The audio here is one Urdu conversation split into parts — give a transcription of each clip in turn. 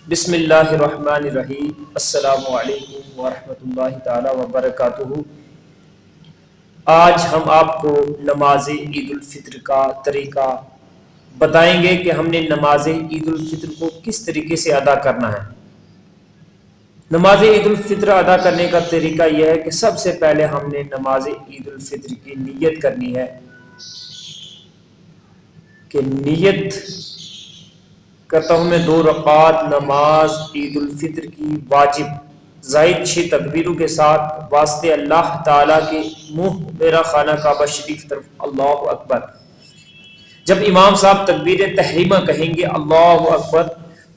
بسم اللہ الرحمن الرحیم۔ السلام علیکم ورحمۃ اللہ تعالی وبرکاتہ۔ آج ہم آپ کو نماز عید الفطر کا طریقہ بتائیں گے کہ ہم نے نماز عید الفطر کو کس طریقے سے ادا کرنا ہے۔ نماز عید الفطر ادا کرنے کا طریقہ یہ ہے کہ سب سے پہلے ہم نے نماز عید الفطر کی نیت کرنی ہے کہ نیت کرتا ہوں میں 2 رکعات نماز عید الفطر کی واجب زائد 6 تکبیروں کے ساتھ واسطے اللہ تعالیٰ کے منہ میرا خانہ کعبہ شریف طرف اللہ اکبر۔ جب امام صاحب تکبیر تحریمہ کہیں گے اللہ اکبر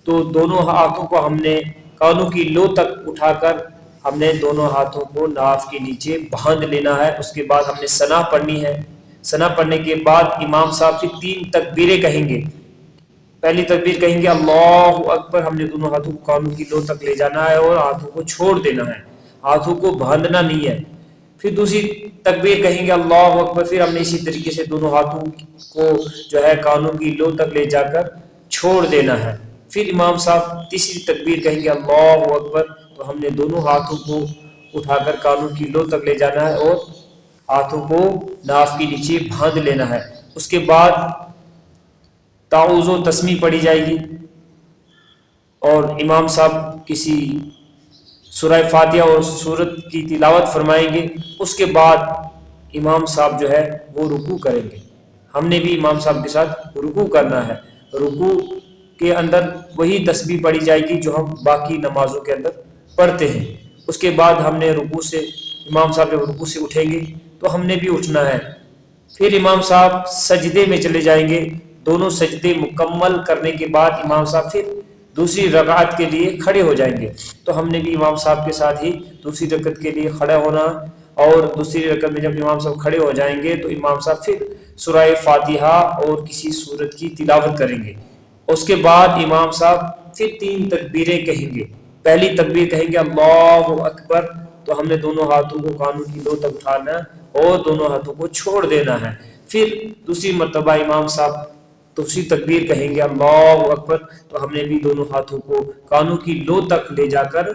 تو دونوں ہاتھوں کو ہم نے کانوں کی لو تک اٹھا کر ہم نے دونوں ہاتھوں کو ناف کے نیچے باندھ لینا ہے۔ اس کے بعد ہم نے ثنا پڑھنی ہے۔ ثنا پڑھنے کے بعد امام صاحب سے 3 تکبیریں کہیں گے۔ پہلی تکبیر کہیں گے اللہ اکبر، ہم نے دونوں ہاتھوں کو کانوں کی لو تک لے جانا ہے اور ہاتھوں کو چھوڑ دینا ہے، ہاتھوں کو باندھنا نہیں ہے۔ پھر دوسری تکبیر کہیں گے اللہ اکبر، پھر ہم نے اسی طریقے سے دونوں ہاتھوں کو جو ہے کانوں کی لو تک لے جا کر چھوڑ دینا ہے۔ پھر امام صاحب تیسری تکبیر کہیں گے اللہ اکبر، تو ہم نے دونوں ہاتھوں کو اٹھا کر کانوں کی لو تک لے جانا ہے اور ہاتھوں کو ناف کے نیچے باندھ لینا ہے۔ اس کے بعد تعوذ و تسمیح پڑھی جائے گی اور امام صاحب کسی سورہ فاتحہ اور سورت کی تلاوت فرمائیں گے۔ اس کے بعد امام صاحب جو ہے وہ رکوع کریں گے۔ ہم نے بھی امام صاحب کے ساتھ رکوع کرنا ہے۔ رکوع کے اندر وہی تسبیح پڑھی جائے گی جو ہم باقی نمازوں کے اندر پڑھتے ہیں۔ اس کے بعد ہم نے رکوع سے امام صاحب جب رکوع سے اٹھیں گے تو ہم نے بھی اٹھنا ہے۔ پھر امام صاحب سجدے میں چلے جائیں گے۔ دونوں سجدے مکمل کرنے کے بعد امام صاحب پھر دوسری رکعت کے لیے کھڑے ہو جائیں گے، تو ہم نے بھی امام صاحب کے ساتھ ہی دوسری رکعت کے لیے کھڑا ہونا، اور دوسری رکعت میں جب امام صاحب کھڑے ہو جائیں گے تو امام صاحب پھر سورہ فاتحہ اور کسی سورت کی تلاوت کریں گے۔ اس کے بعد امام صاحب پھر 3 تکبیریں کہیں گے۔ پہلی تکبیر کہیں گے اللہ اکبر، تو ہم نے دونوں ہاتھوں کو کانوں کی لو تک اٹھانا اور دونوں ہاتھوں کو چھوڑ دینا ہے۔ پھر دوسری مرتبہ امام صاحب دوسری تکبیر کہیں گے اللہ اکبر، تو ہم نے بھی دونوں ہاتھوں کو کانوں کی لو تک لے جا کر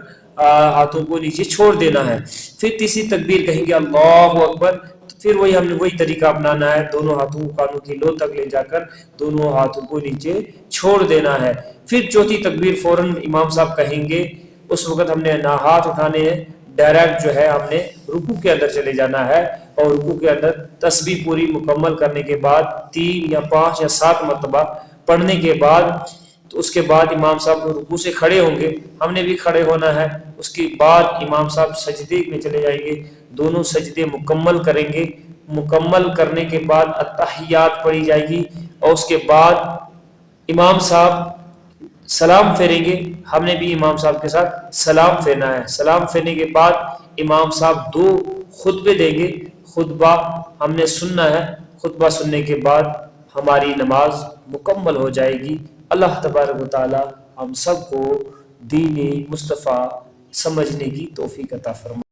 ہاتھوں کو نیچے چھوڑ دینا ہے۔ پھر تیسری تکبیر کہیں گے اللہ اکبر، پھر ہم نے وہی طریقہ اپنانا ہے، دونوں ہاتھوں کو کانوں کی لو تک لے جا کر دونوں ہاتھوں کو نیچے چھوڑ دینا ہے۔ پھر چوتھی تکبیر فوراً امام صاحب کہیں گے، اس وقت ہم نے نہ ہاتھ اٹھانے ہیں، ڈائریکٹ جو ہے ہم نے رکوع کے اندر چلے جانا ہے، اور رکوع کے اندر تسبیح پوری مکمل کرنے کے بعد 3 یا 5 یا 7 مرتبہ پڑھنے کے بعد تو اس کے بعد امام صاحب رکوع سے کھڑے ہوں گے، ہم نے بھی کھڑے ہونا ہے۔ اس کے بعد امام صاحب سجدے میں چلے جائیں گے، دونوں سجدے مکمل کریں گے۔ مکمل کرنے کے بعد التحیات پڑھی جائے گی، اور اس کے بعد امام صاحب سلام پھیریں گے، ہم نے بھی امام صاحب کے ساتھ سلام پھیرنا ہے۔ سلام پھیرنے کے بعد امام صاحب 2 خطبے دیں گے، خطبہ ہم نے سننا ہے۔ خطبہ سننے کے بعد ہماری نماز مکمل ہو جائے گی۔ اللہ تبارک و تعالی ہم سب کو دین مصطفیٰ سمجھنے کی توفیق عطا فرمائے۔